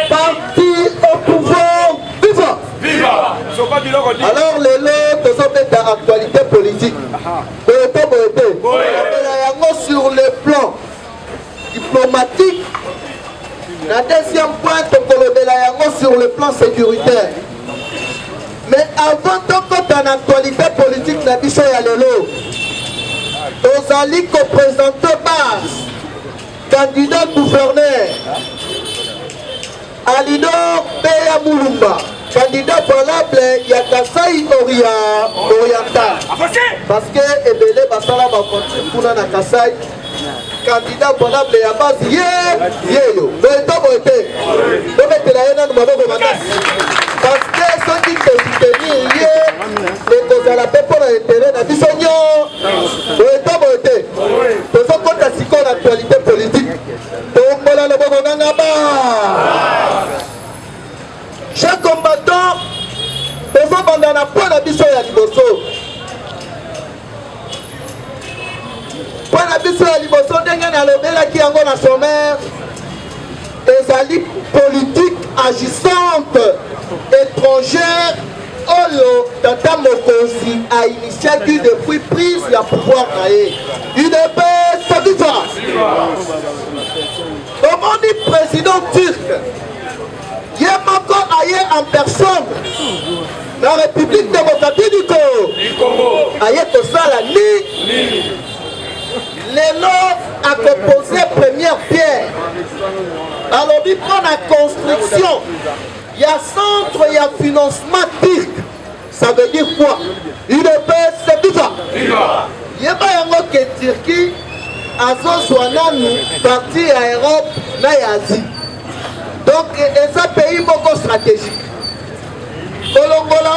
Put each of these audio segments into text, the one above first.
Parti au pouvoir, viva! Viva! Alors les lots sont d'actualité politique. Sur le plan diplomatique, la deuxième point sur le plan sécuritaire. Mais avant en actualité politique, la biche ya lelo. Tozali ko présenter base candidat gouverneur Alidor Beya Mulumba, candidat valable ya Kasai Oriental. Parce que ebele basala ba continue kuna na Kasai. Candidat valable ya base yeyo. Boeto boete. Boete la yena numaboko makasi. Parce que ceux qui se soutenir les causes à la paix pour l'intérêt na biso nyo. Boeto boete. Tozo kota siko l'actualité politique. Tombola le boko nanga ba. Chaque combattant tozo bandana point na biso ya liboso. Point na biso ya liboso ndenge na lobela ki yango na sommaire. Ezali politique agissante étrangère oyo tata mokonzi a initié depuis prise ya pouvoir na ye. UDPS viva! Omoni président turc ye moko aye en personne na République démocratique du Congo aye kosala ni lelo a composé première pierre. Alors il prend la construction. Il y a centre, il y a financement turc. Ça veut dire quoi? UDPS c'est viva. Il y a pas un que Turquie a nous parti à Europe, na Asie. Donc c'est un pays beaucoup stratégique. Kolongola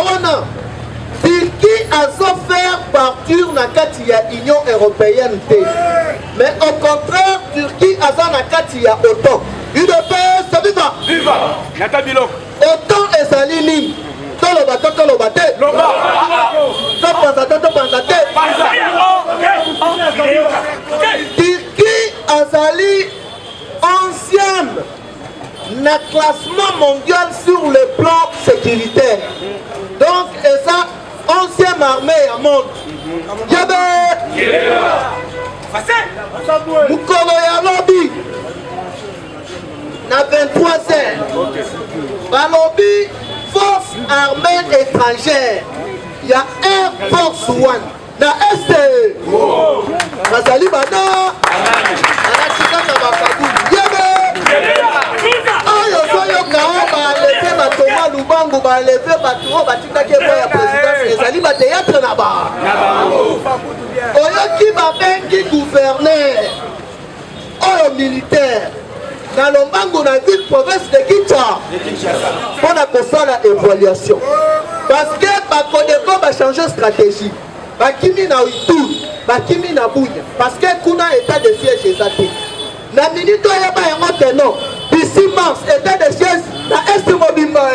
Turquie a faire partir na kati ya Union européenne. Mais au contraire, Turquie a na kati ya OTAN. UDPS c'est viva. Viva. Natabilok. OTAN est salini. Tolobate. Turquie azali 11e na classement mondial sur le plan sécuritaire. Donc, et ça, 11e armée à monde. Mukolo ya lobby na 23e. Balobi force armée étrangère. Il y a Air Force One. Na Este. Bazali bana. Anachika na bakabu. Ayo soyo kaoba lefe batoma lubangu ba lefe batuo batika ke ya présidence ezali ba théâtre na ba. Oyo ki ba bengi gouverneur. Oyo militaire. Na lombangu na ville province de Kinshasa. Pour la kosala évaluation. Parce que ba Codeco va changer stratégie. Ba kimi na Ituri, ba kimi na Bunia. Parce que kuna état de siège exacté. Na minute ya ba yango teno. D'ici mars, état de siège na Est Mobimba.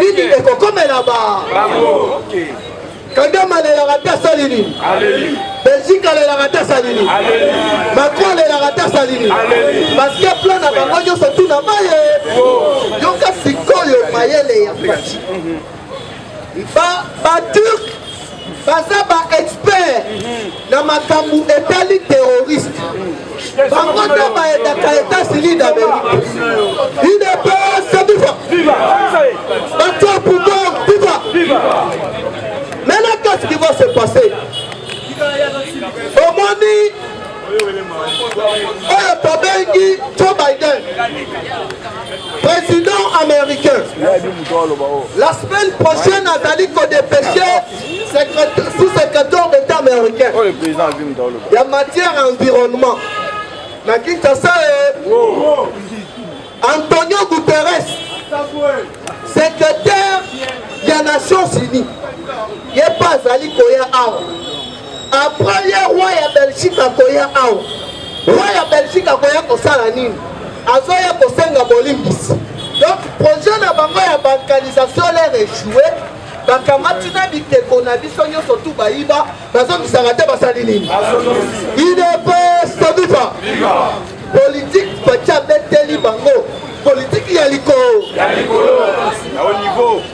Nini ekokome na ba. Kagame le rata salini. Belgique le rata salini. Macron le rata salini. Parce que plan na bango nyonso tout na maye. Yoka sikoyo mayele ya pati. Ba Turc baza ba expert na makambu etali terroriste. Bango nde bayedaka États-Unis d'Amérique. UDPS viva. Bato au pouvoir viva. Maintenant, qu'est-ce qui va se passer? Au Moni, Joe Biden, président américain. La semaine prochaine, Nathalie a dépêché sous-secrétaire d'État américain. Il y a matière à environnement. Antonio Guterres, secrétaire des Nations Unies. Il n'y a pas Zali Koya Awa. Après, il y a roi de Belgique à Koya Awa. Roi de Belgique à Koya Kosalanine. Azoya Kosenga Bolimbis. Donc, projet de la banganisation est échoué. bakamati na bikeko na biso nyonso tu bayiba bazongisaka te basali nini idps viva politique batia beteli bango politique ya likolo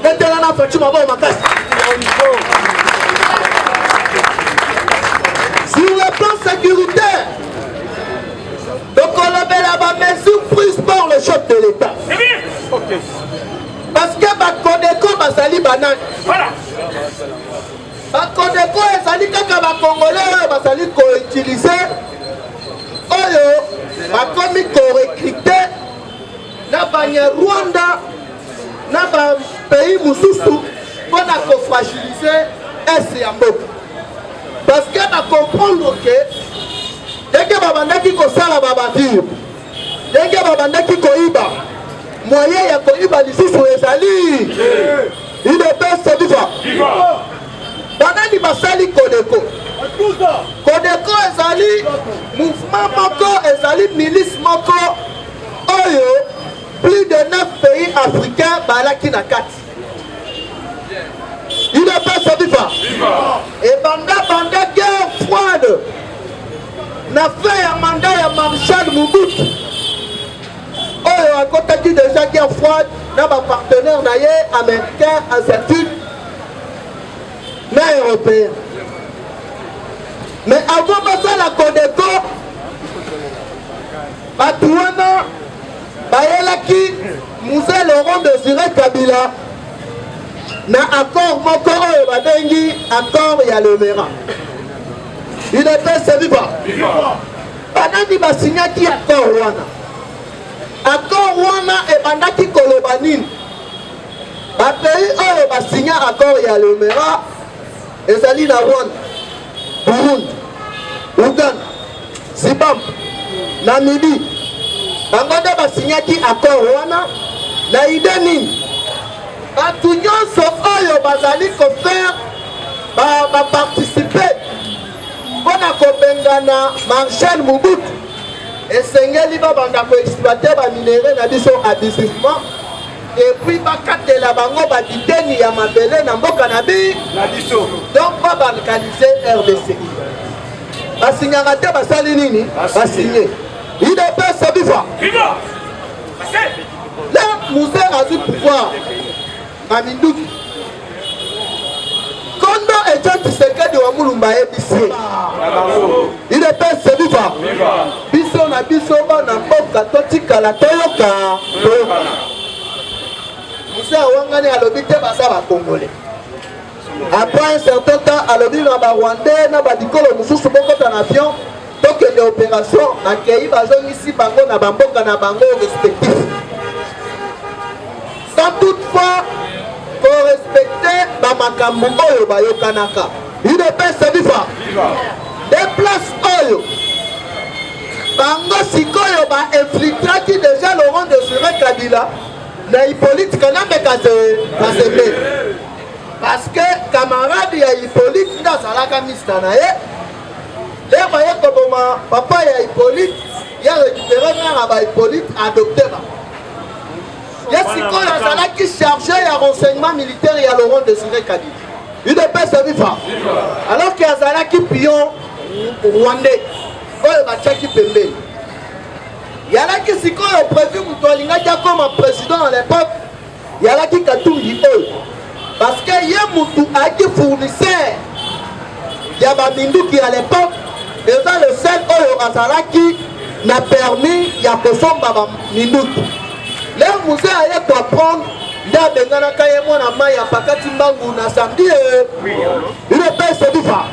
betela na faci mabao makasi sur le plan sécuritaire tokolobela bamesure prise par le chef de l'état parce que bakodeko bazali banani bakodeko ezali kaka bakongolais oyo bazali koutilize oyo bakomi korekrite na banyarwanda na bapays mosusu mpona kofragilize ese ya mboka parce que bacomprendre ke ndenge babandaki kosala babavire ndenge babandaki koyiba moyen ya koyiba lisusu ezali idps viva banani basali kodeko kodeko ezali mouvement moko ezali milice moko oyo plus de 9 pays africains balaki na kati idps viva ebanda guerre froide na fin ya mandat ya Marshal Mobutu oyo akotaki déjà guerre froide na bapartenaire na ye américain asiatique na européen mais avant basala kodeko bato wana bayelaki musée Laurent Désiré Kabila na accord moko oyo babengi accord ya Lemera idps viva banani basinyaki accord wana ebandaki koloba nini bapays oyo basinya accord ya Lemera ezali na Rwanda, Burundi, Uganda, Zimbabwe, Namibie bango nde basinyaki accord wana na ide nini bato nyonso oyo bazali kofaire baparticipe mpona kobengana Marshal Mobutu esengeli babanda koexploite baminere na biso abusivement epuis bakatela bango baditeni ya mabele na mboka na biso donc babalkanize RDC basinyaka te basali nini basinye idps viva le musée azwi pouvoir na minduki kondo eja Tshisekedi wa Mulumba yebisi idps viva biso na biso bana mboka totikala toyoka musée awangani alobi te baza bakongole après un certain temps alobi na barwandais na badikolo mosusu bokota na avion tokende opération nakei bazongisi bango na bamboka na bango respectif sans toutefois korespecte bamakambo oyo bayokanaka idps viva des places oyo bango sikoyo bainfiltraki déjà Laurent Désiré Kabila na Hippolyte Kanambe Kazembe parce que camarade ya Hippolyte nde azalaka mista na ye lere baye koboma papa ya Hippolyte ya récupéré mare ba Hippolyte adopté ba ye sikoyo azalaki chargé ya renseignement militaire ya Laurent Désiré Kabila udps viva alors que azalaki pion rwandais oyo batiaki pembeni yalaki sikoyo prévu moto alingaki akoma président à l'époque yalaki Katumbi oyo parce que ye mutu ayaki fournisseur ya baminduki à l'époque eza le seul oyo azalaki na permis ya kosomba baminduki le musée aye koapprendre nde abenganaka ye mwana mai apakati mbangu na samedi udps viva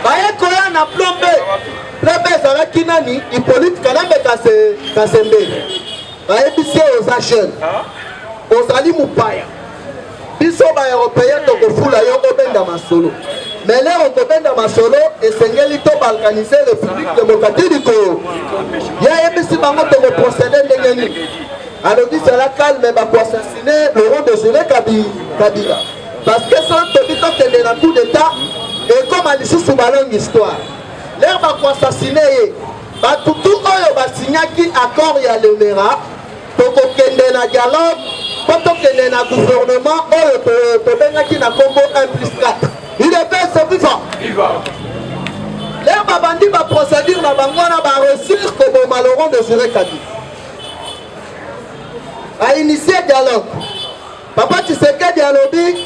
baye koya na plombe ezalaki nani Hippolyte Kanambe Kazembe bayebisi ye oza jeune ozali mopaya biso baeuropéen tokofula yo obenda masolo mais lero okobenda masolo esengeli tobalkanize république démocratique du Congo ye ayebisi bango tokoprocéde ndenge nini alobi sala calme bakoassassine Laurent Désiré Kabila parce que so tobi tokende na coup d'état ekoma lisusu balongi histoire lere bakoassassine ye batutu oyo basinyaki accord ya Lemera tokokende na dialogue tokende na gouvernement oyo tobengaki na Congo 1+4 UDPS viva lelo babandi baprocédure na bango wana bareusir koboma Laurent Désiré Kabila ainitie dialogue Papa Tshisekedi alobi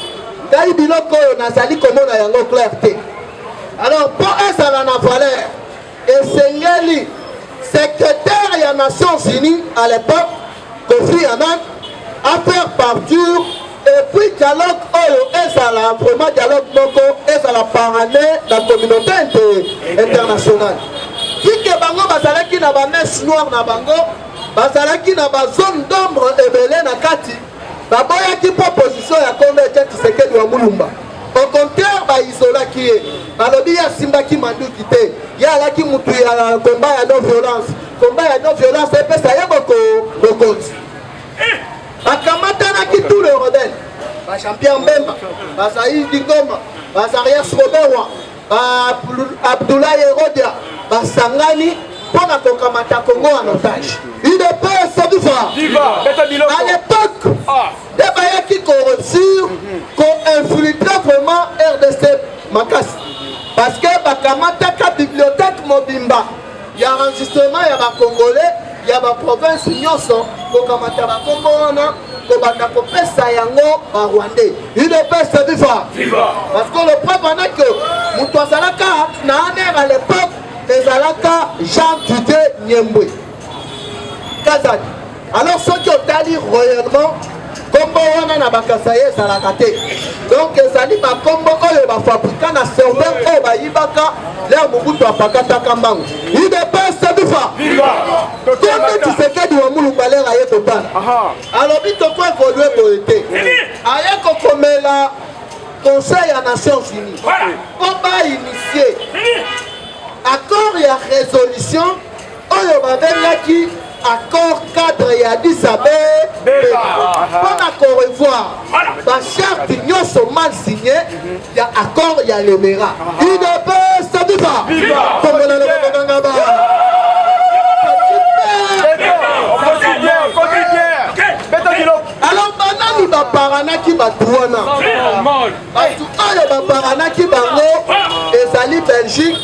ngai biloko oyo nazali komona yango clair te alors mpo ezala na valeur esengeli secrétaire ya Nations Unies à l'époque Kofi Annan à faire partir et puis dialogue oyo ezala vraiment dialogue moko ezala parrainer la communauté internationale kike bango bazalaki na ba messe noire na bango bazalaki na ba zone d'ombre ebele na kati baboyaki proposition ya Kombe Tshisekedi wa Mulumba au contraire baizolaki ye balobi ya simbaki manduki te ye alaki mutu ya combat ya non violence epesa ye bokonzi bakamatanaki tout le rebelle Jean-Pierre Mbemba Saïdi Ngoma Arias Roberwa Abdoulaye Herodia basangani mpona kokamata Congo en otage UDPS viva à l'époque nde bayaki korosir koinfiltre vraiment RDC makasi parce que bakamataka bibliothèque mobimba ya enregistrement ya bacongolais ya baprovince nyonso kokamata bakombo wana kobanda kopesa yango barwandais UDPS viva parce que le preuve wana que moto azalaka na aner à l'époque ezalaka Jean Dudé Nyembwe Kazali alors soki otali royalement kombo wana na bakasa ye ezalaka te donc ezali bakombo oyo bafabrika na serveur oyo bayibaka lere mobutu apakataka mbango UDPS viva Kombe Tshisekedi wa Mulumba lere aye totala alobi toko évolue boye te aye kokomela conseil ya Nations Unies po bainitie accord ya résolution oyo babengaki accord cadre ya Addis Abeba mpona korevoir bacharte nyonso mal signé ya accord ya Lemera UDPS viva kombola lokokanga ba alors banani baparanaki bato wana bato oyo baparanaki bango ezali Belgique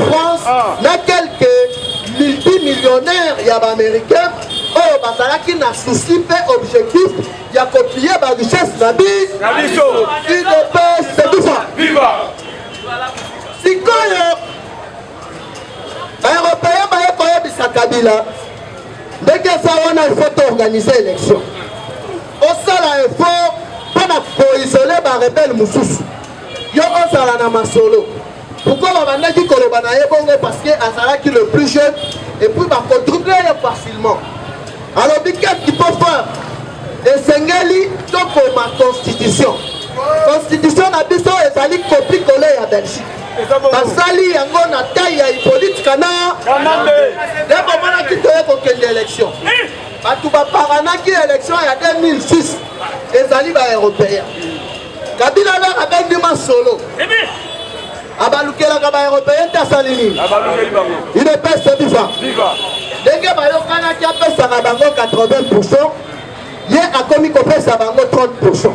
France na quelques multimillionnaires ya baaméricain oyo bazalaki na souci mpe objectif ya kopie barichesse na biso UDPS viva sikoyo baeuropéen baye koyebisa Kabila ndenge eza wana ifo toorganize élection osala effort mpona koisole barebele mosusu yo ozala na masolo pourquoi babandaki koloba na ye bongo parce que azalaki le plus jeune et puis bakodrouble ye facilement alobi qu'est-ce qu'il faut faire esengeli tokoma constitution na biso ezali kopi kole ya Belgique basali yango na taille ya Hippolyte Kana nde bomonaki toye kokende élection bato baparanaki élection ya 2006 ezali baeuropéen Kabila lere abendima solo abalukelaka baeuropéen te asali nini UDPS viva ndenge bayokanaki apesaka bango 80% ye akomi kopesa bango 30%.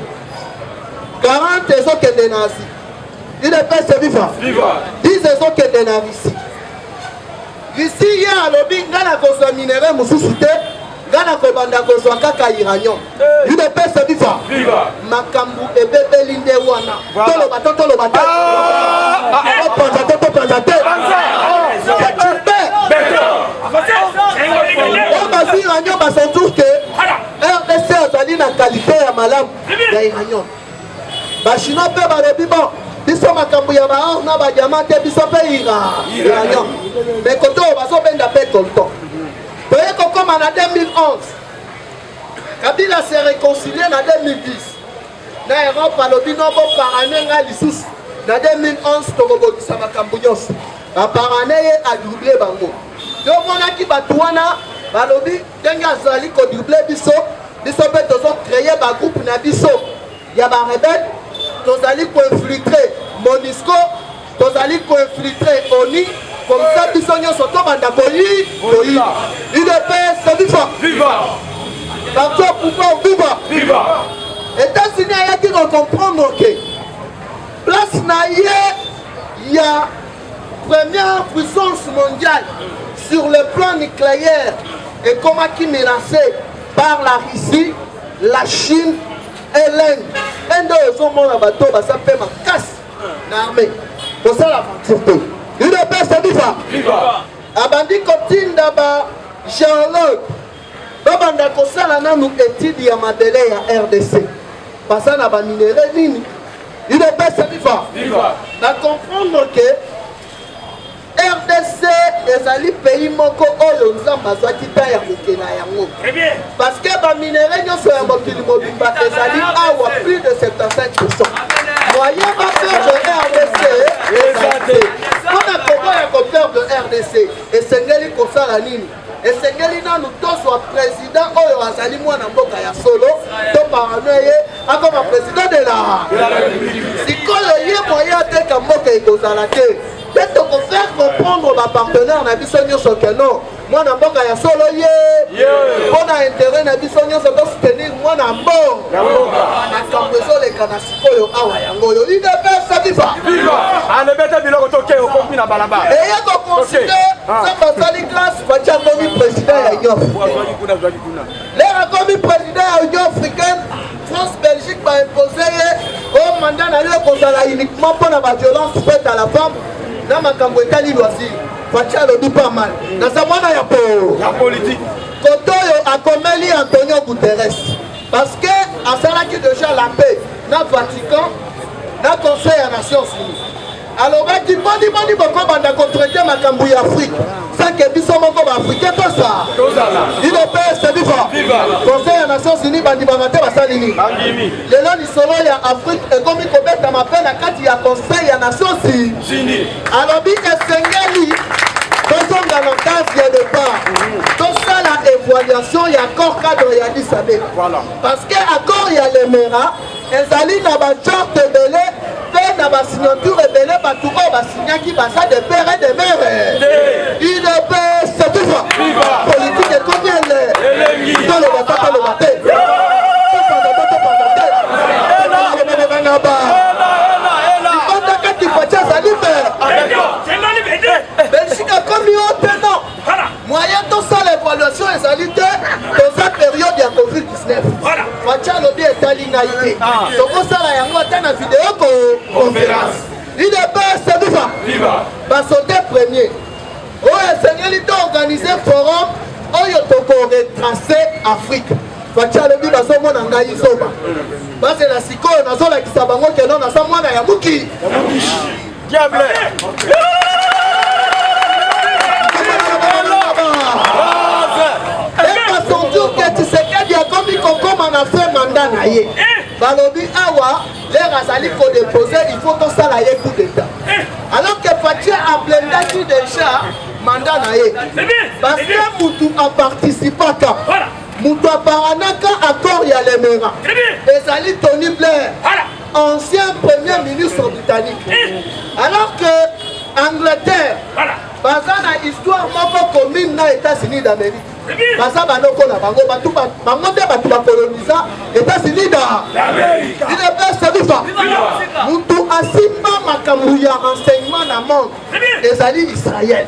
40 ezokende na Asie. UDPS viva 10 ezokende na Russie. Russie ye alobi nga na kozwa minere mosusu te nga na kobanda kozwa kaka uranium. UDPS viva makambo ebebeli nde wana toloba te topanza te basi uranium basentour ke RDC azali na qualité ya malamu ya uranium bachinois mpe balobi bon biso makambo ya baor na badiama te biso mpe uranium mais koto oyo bazobenda mpe tolton toye kokoma na 2011 Kabila se réconcilie na 2010 na Europe alobi no boparane nga lisusu na 2011 tokobokisa makambo nyonso baparane ye adouble bango tomonaki bato wana balobi ndenge azali kodouble biso mpe tozocreye bagroupe na biso ya barebele tozali koinfiltre MONUSCO tozali koinfiltre ONU comme ça biso nyonso tobanda koyi UDPS viva Parti au pouvoir, viva. Viva. États-Unis a qui comprendre que place naïe, il y a première puissance mondiale sur le plan nucléaire et comment qui menacée par la Russie, la Chine et l'Inde. Inde est au monde à bateau, ça fait ma casse l'armée. Pour ça la surtout. Il ne peut pas viva. Viva. Abandi continue d'abord géologue. Babanda kosala nanu étude ya madele ya RDC. Parce que na ba minéraux nini. Il ne peut pas viva. Viva. Na comprendre que RDC ezali pays moko oyo nzamba azwaki ta ya kokena yango. Très bien. Parce que ba minéraux nyonso ya mokili mobimba ezali awa plus de 75%. Moyen ba faire de RDC ezali. Mpona Congo ya kopère de RDC esengeli kosala nini? Esengeli nanu tozwa président oyo azali mwana mboka ya solo to paranoye akoma président de la République. Sikoyo ye moyen ateka mboka ekozala te. Peut faire comprendre ma partenaire na biso nyonso ke non mwana mboka ya solo ye mpona intérêt na biso nyonso to soutenir mwana mboka makambo ezoleka na sikoyo awa yango oyo idepesa viva alebete biloko toke okombi na balabala eye koconsidere nzambe asali classe batie akomi président ya union lere akomi président ya union africaine France Belgique baimpose ye o mandat na ye kozala uniquement mpona baviolence faite à la femme na makambo etali loisir faci alobi pas mal naza mwana ya politique koto oyo akomeli Antonio Guterres parce que asalaki déjà la paix na Vatican na conseil ya Nations Unies alobaki boni bokobanda kotraite makambo ya Afrique sanke biso moko baafricain tosa idps viva conseil ya Nations Unies bandimaka te basali nini lelo lisolo ya Afrique ekomi kobetama mpe na kati ya conseil ya Nations Unies alobi esengeli tozonga na case ya départ tosala évaluation ya accord cadre ya Addis Abeba parce que accord ya Lemera ezali na bacharte ebele mpe na basignature ebele bato oyo basignaki baza de père et de mère idps viva politique ekomi ele toloba ta toloba te ibandakati faci azali Belgique akomi o te non moyen tosala évaluation ezali te toza période ya COVID-19 faci alobi etali ngai te tokosala yango ata na video conférence idps viva basote premier oyo esengeli to organise forum oyo tokoretrace Afrique faci alobi bazomona ngai zoba bazela sikoyo nazolakisa bango keno naza mwana ya muki diable Tshisekedi akomi kokoma na fin mandat na ye balobi awa lere azali kodepose il faut tosala ye coup d'état alors que Faci ablendaki déjà mandat na ye parce que mutu aparticipaka mutu aparanaka accord ya Lemera ezali Tony Blair ancien premier ministre britannique alors que Angleterre baza na histoire moko commune na États-Unis d'Amérique baza banoko na bango bango nde bato bakolonisa États-Unis d'Amérique idepesa viva mutu asimba makambo ya renseignement na monde ezali Israël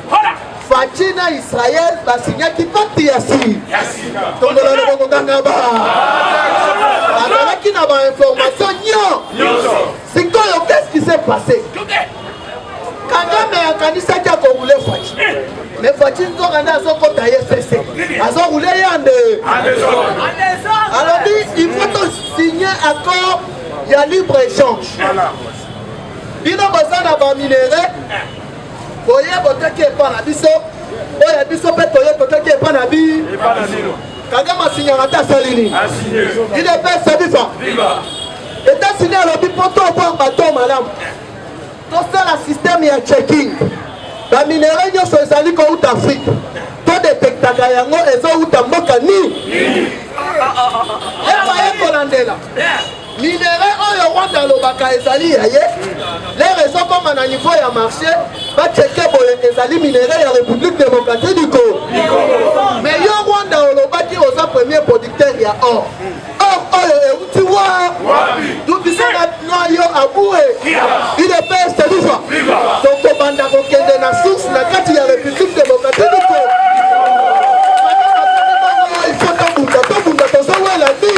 Faci na Israël basignaki pacte ya siri tongola na bango kangaba azalaki na bainformation nyonso sikoyo qu'est-ce qui s'est passé Kagame akanisaki akoroule Faci mais Faci nzoka nde azokota ye sese azoroule ye ande alobi il faut tosigner accord ya libre échange bino boza na baminere boyeba oteki epa na biso oyo biso mpe toyeba oteki epa na bi Kagame asinyaka te asali nini idepesa bifa États-Unis alobi mpo tobwanga bato malamu tosala système ya checking baminere nyonso ezali kouta Afrique todetektaka yango ezouta mboka nini ebaye kolandela minere oyo Rwanda alobaka ezali ya ye lere ezokoma na niveau ya marché bacheke boye ezali minere ya République démocratique du Congo mais yo Rwanda olobaki oza premier producteur guerre ya or oyo euti wa tubisa na yo abue ile peste viva tokobanda kokende na source na kati ya République démocratique du Congo. Il faut tobunda tozowela di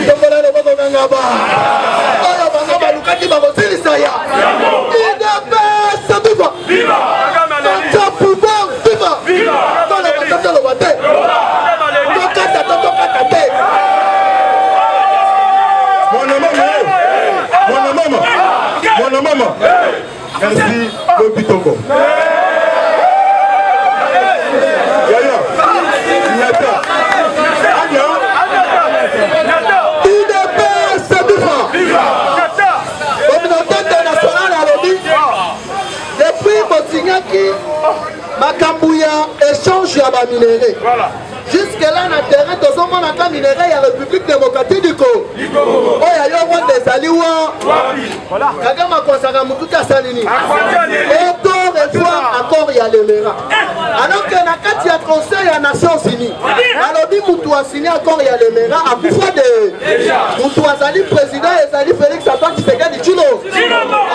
tokola loboko nangaba oyo bango balukaki bakosilisa ya ile peste viva Tanta pouvoir viva toloba te tokata te. Mon maman, merci le Bitongo. Communauté internationale a lobby depuis Motsignaki makambu ya échange ya ba minéraux. Jusque là na terrain tozomona ka minéraux ya République démocratique du Congo. Oya yo Rwanda ezali wa Kagame akosaka mutu asalini. Auto réforme accord ya Lemera. Alors que na kati ya Conseil ya Nations Unies alobi mutu asini accord ya Lemera akufa de mutu azali président ezali Félix Antoine Tshisekedi Tshilo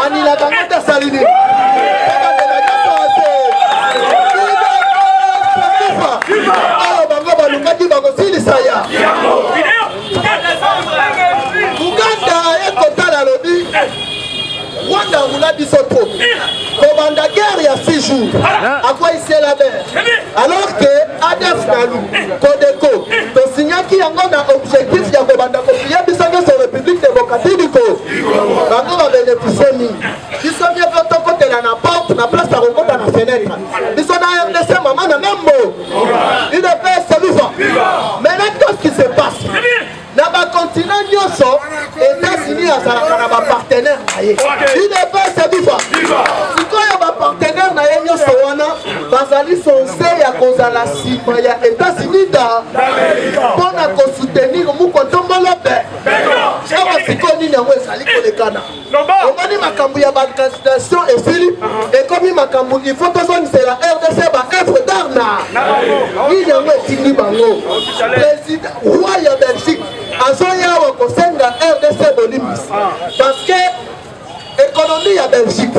anila kangata asalini. Bango balungaki bakosilisa ya Uganda ekotala lobi Rwanda ngula biso trop kobanda guerre ya 6 jours akwa isela ber alors que ADF nalu Codeco tosignaki yango na objectif ya kobanda kopie biso nyonso République démocratique du Congo bango babénéficie mingi biso mieko tokotela na porte na place ya kokota na fenêtre biso na RDC mama na membo UDPS viva. Maintenant qu'est-ce qui se passe na bakontinent nyonso États-Unis azalaka na bapartenaire na ye UDPS viva sikoyo bapartenaire na ye nyonso wana bazali sonse ya kozala nsima ya États-Unis da mpona kosoutenir mukontombolo be awa sikoyo nini yango ezali kolekana omoni makambo ya bacandidatation esili ekomi makambo il faut tozonisela RDC baœuvre d'art na nini yango etindi bango président roi ya Belgique azoya awa kosenga RDC bolimbisi parce que économie ya Belgique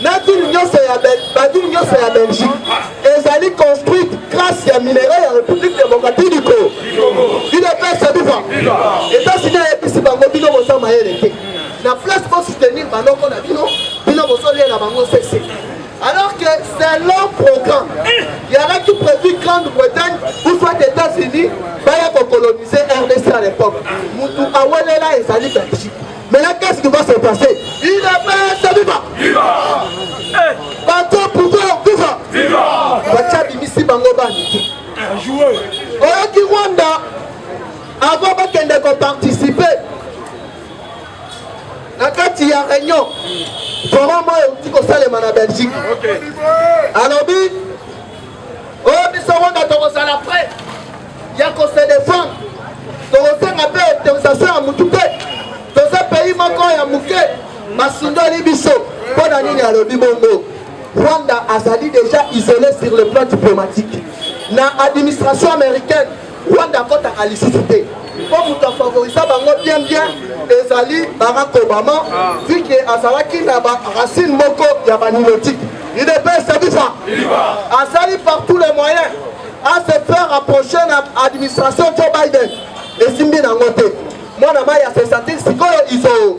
na ville nyonso ya Belgique ezali construite grâce ya minéraux ya République démocratique du Congo UDPS viva États-Unis ayebisi bango bino bosama yele te na place pour soutenir banoko na bino bosolela bango cc. Alors que c'est long programme. Il y avait tout prévu Grande-Bretagne ou soit États-Unis pour coloniser RDC à l'époque. Moutou Awelela et Sali Belgique. Mais là, qu'est-ce qui va se passer? Il est bien, viva! Bateau pouvoir, viva! Bacha Bimisi Bango Bani. Oyaki Rwanda, avant Bakende qu'on participer, na kati ya réunion forum oyo tiko salema na Belgique alobi oyo biso Rwanda tokosala prêt ya kose défendre tokosenga mpe autorisation ya mutu te toza pays moko ya muke basundoli biso mpo na nini alobi bongo Rwanda azali déjà isolé sur le plan diplomatique na administration américaine Rwanda akotaka lisusu te po mutu afavorisa bango bien ezali Barack Obama vu que azalaki na baracine moko ya banilotique UDPS viva azali par tous les moyens à se faire rapprocher na administration Joe Biden esimbi nango te mwana mai ya sensatique sikoyo isolé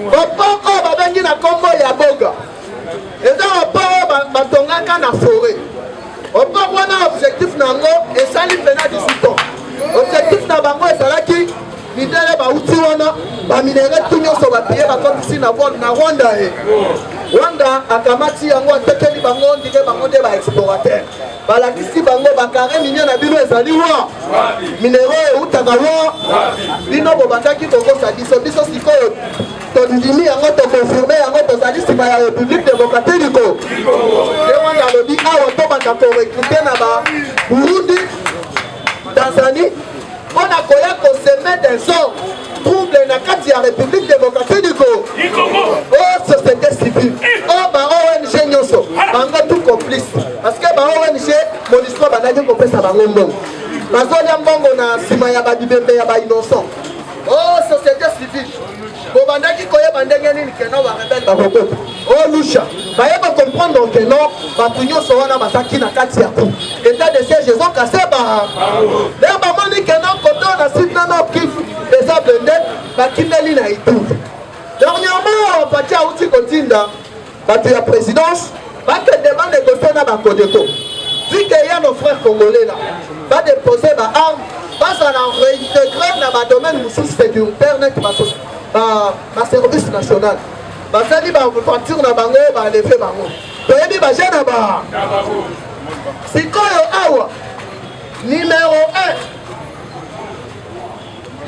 opoko babengi na kombo ya boga eza opoko batongaka na forêt opoko wana objectif nango esali pena 18 ans objectif na bango ezalaki midele bauti wana baminere tu nyonso bapiye bakotisi na Rwanda Rwanda akamati yango atekeli bango ndike bango nde baexplorateur balakisi bango bakare minio na bino ezali wa minere eutaka wa bino bobandaki kokosa biso sikoyo tondimi yango tokonfirme yango tozali nsima ya République démocratique du Congo nde Rwanda alobi awa tobanda korekrute na ba Burundi Tanzanie on a koya koseme des ordres trouble na kati ya République démocratique du Congo oh société civile oh ba ONG nyonso bango tout complice parce que ba ONG MONUSCO bandaki kopesa bango mbongo bazolia mbongo na nsima ya babibembe ya innocent. Oh, société civile bobandaki koyeba ndenge nini keno barebele bakokota o lusha bayeba comprendre keno bato nyonso wana bazaki na kati ya ku état de siège ezokase nde bamoni keno koto na site nano kifu eza blende bakindeli na Ituri. Dernièrement pati auti kotinda bato ya présidence bakende banégocie na bakodeko vu que ya nos frères congolais là badéposer baarme baza na réintégrer na badomaine mosusu sécuritaire neti baservice national basali baventure na bango balefe bango toyebi baje na ba sikoyo awa numéro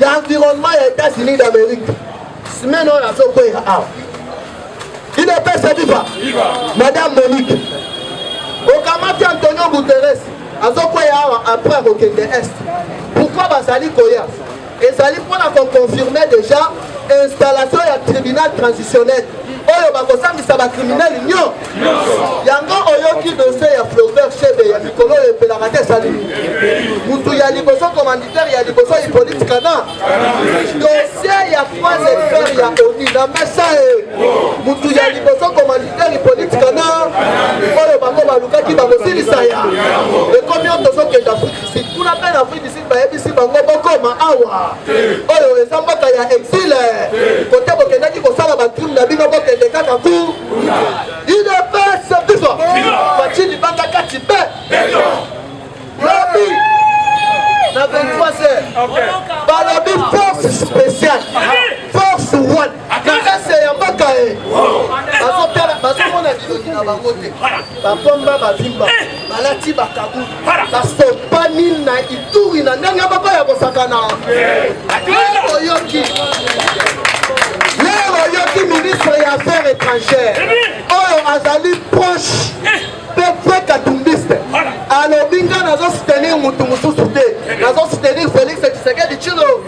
1 ya environnement ya États-Unis d'Amérique semaine oyo azokwea awa idepesa diva madame Monique okamati Antonio Guterres azokwea awa après akokende est. Pourquoi bazali koya ezali mpona koconfirme déjà installation ya tribunal transitionnel oyo bakosambisa bacriminel nyo yango oyoki dossier ya Flaubert Chebe ya mikolo oyo epelaka te esali mutu ya liboso commanditaire ya liboso Hippolyte Kana dossier ya 3 experts ya ONU na mesa mutu ya liboso commanditaire Hippolyte Kana oyo bango balukaki bakosilisa ya ekomi oyo tozokenda Afrique du Sud kuna mpe na Afrique du Sud bayebisi bango bokoma awa oyo eza mboka ya exile kote bokendaki kosala bacrime na bino bokende kaka ku idepese biso bacili banga kati be lobi na 23h balobi force spéciale force one na ese ya mboka bazomona bilongi na bango te bapomba bavimba balati bakabu basopani na Ituri na ndenge bakoya kosakana oyoki oyoki ministre ya affaires étrangères oyo azali proche pe katumbiste alobi nga nazosoutenir mutu mosusu te nazosoutenir Félix Tshisekedi Tshilo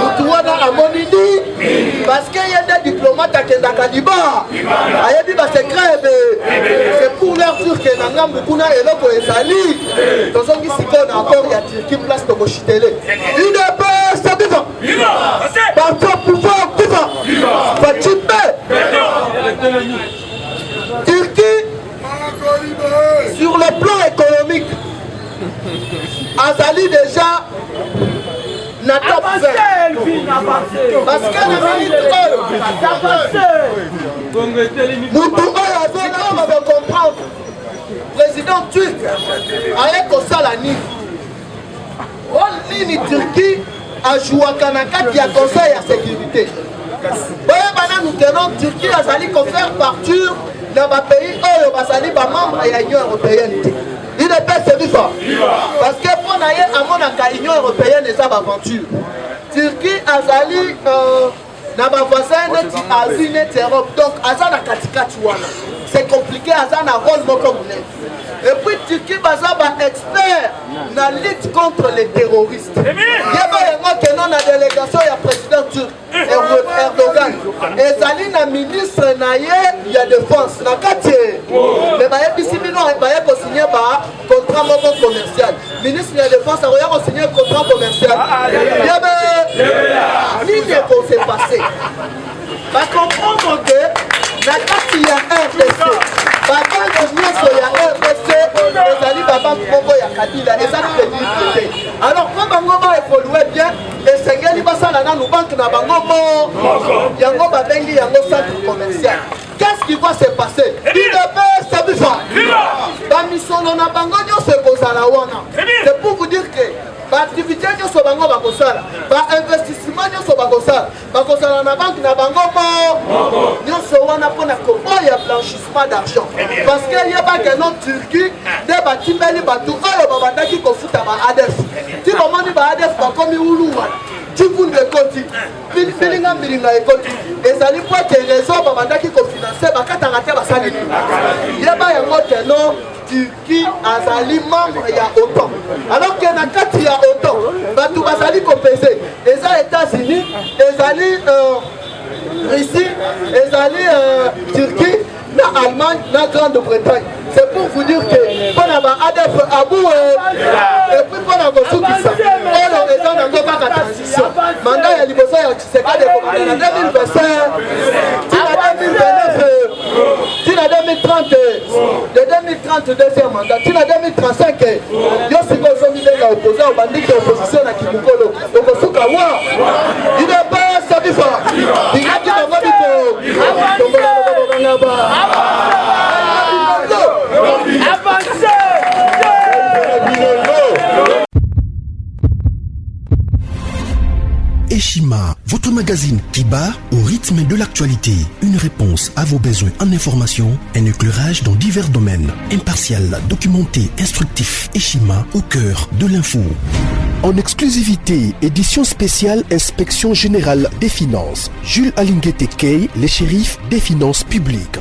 mutu wana amoni ni parce que ye nde diplomate akendaka liba ayebi basekret ebe c'est pour leur dire ke na ngambu kuna eloko ezali tozongi sikoyo na accord ya Turquie place tokoshitele udps biso bato pouvoir biso Fatimbe Turquie sur le plan économique azali déjà na top 20 parce que na minute oyo mutu oyo azona baza comprendre président turc aye kosala nini nini Turquie ajouaka na kati ya conseil ya sécurité boyeba nanu keno Turquie azali kofaire parture na bapays oyo bazali bamembre ya union européenne te idepese biso parce que mpo na ye amonaka union européenne eza baventure Turquie azali na bavoisin neti Asie neti Europe donc aza na katikati wana c'est compliqué aza na rôle moko monene et puis Turquie baza ba-expert na lutte contre les terroristes yeba yango keno na délégation ya président turc Erdogan ezali na ministre na ye ya défense na kati me bayebisi bino baye kosigner ba contrat moko commercial ministre ya défense akoya kosigner contrat commercial yebe nini ekose passe bacomprendre ke na kati ya RDC babanke nyonso ya RDC ezali babanke moko ya Kabila ezali crédible te alors po bango baévolue bien esengeli basala nanu banke na bango moko yango babengi yango centre commercial. Qu'est-ce qui va se passer? Bamisolo na bango nyonso ekozala wana. C'est pour vous dire que activité nyonso bango bakosala investissement nyonso bakosala na banque na bango mo nyonso wana mpona koboya blanchissement d'argent parce que yebake no Turquie nde batimbeli bato oyo babandaki kofuta ba ADF ti bomoni ba ADF bakomi uluwa tivunde ekoti pilinga mbilinga ekoti ezali po ke réseau babandaki kofinanse bakatanga te basali yeba yango te no Turquie azali membre ya OTAN alors que na kati ya OTAN bato bazali kopese eza États-Unis ezali Russie ezali Turquie na Allemagne na Grande-Bretagne C'est pour vous dire que pour avoir ADF à bout et puis pour avoir tout qui ça. Et le raison n'a pas de transition. Mandat ya liboso ya Tshisekedi en 2025, tina 2029, tina 2030, de 2030 deuxième mandat, tina 2035. Yo siko zomi de la opposant au bandit de opposition à Kimukolo. Okosuka wa. Il n'est pas satisfait. Il a dit dans votre Eshima, votre magazine qui bat au rythme de l'actualité. Une réponse à vos besoins en information, un éclairage dans divers domaines. Impartial, documenté, instructif. Eshima au cœur de l'info. En exclusivité, édition spéciale Inspection Générale des Finances. Jules Alinguete Kay, les shérifs des finances publiques.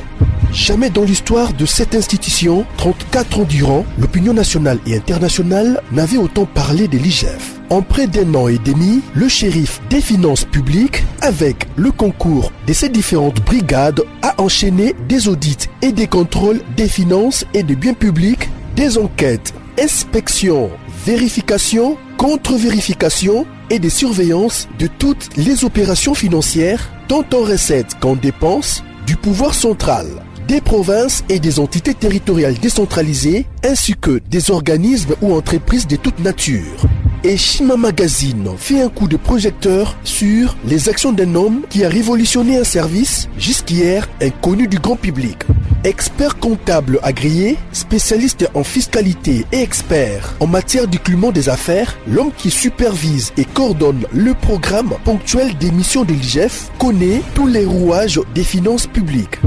Jamais dans l'histoire de cette institution, 34 ans durant, l'opinion nationale et internationale n'avait autant parlé de l'IGF. En près d'un an et demi, le shérif des finances publiques, avec le concours de ses différentes brigades, a enchaîné des audits et des contrôles des finances et des biens publics, des enquêtes, inspections, vérifications, contre-vérifications et des surveillances de toutes les opérations financières, tant en recettes qu'en dépenses, du pouvoir central, des provinces et des entités territoriales décentralisées, ainsi que des organismes ou entreprises de toute nature. Eshima Magazine fait un coup de projecteur sur les actions d'un homme qui a révolutionné un service jusqu'hier inconnu du grand public. Expert comptable agréé, spécialiste en fiscalité et expert en matière de climat des affaires, l'homme qui supervise et coordonne le programme ponctuel des missions de l'IGF connaît tous les rouages des finances publiques.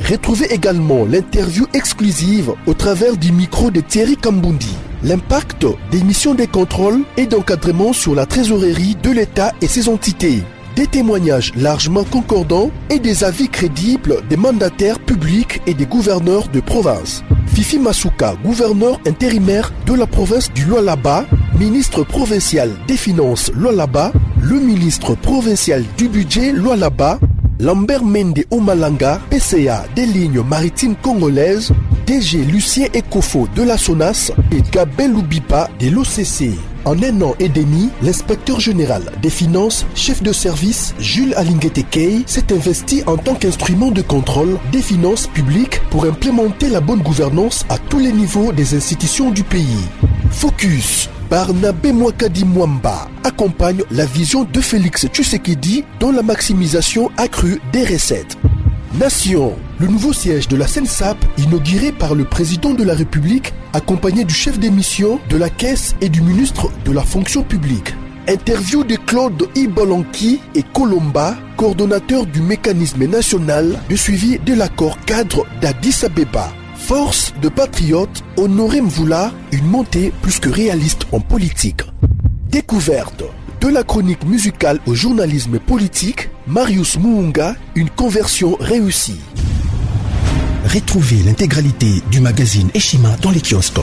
Retrouvez également l'interview exclusive au travers du micro de Thierry Kambundi. L'impact des missions de contrôle et d'encadrement sur la trésorerie de l'État et ses entités. Des témoignages largement concordants et des avis crédibles des mandataires publics et des gouverneurs de province. Fifi Masuka, gouverneur intérimaire de la province du Lualaba, ministre provincial des Finances Lualaba, le ministre provincial du budget Lualaba, Lambert Mende Omalanga, PCA des lignes maritimes congolaises, DG Lucien Ekofo de la SONAS et Gabin Loubipa de l'OCC. En un an et demi, l'inspecteur général des finances, chef de service Jules Alinguete Kay, s'est investi en tant qu'instrument de contrôle des finances publiques pour implémenter la bonne gouvernance à tous les niveaux des institutions du pays. Focus. Barnabé Mwakadi Mwamba accompagne la vision de Félix Tshisekedi dans la maximisation accrue des recettes. Nation, le nouveau siège de la SENSAP inauguré par le président de la République accompagné du chef des missions de la Caisse et du ministre de la Fonction publique. Interview de Claude Ibolanki et Colomba, coordonnateur du mécanisme national de suivi de l'accord cadre d'Addis Abeba. Force de patriotes, Honoré Mvula, une montée plus que réaliste en politique. Découverte de la chronique musicale au journalisme politique, Marius Muunga, une conversion réussie. Retrouvez l'intégralité du magazine Eshima dans les kiosques.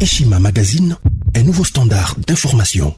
Eshima Magazine, un nouveau standard d'information.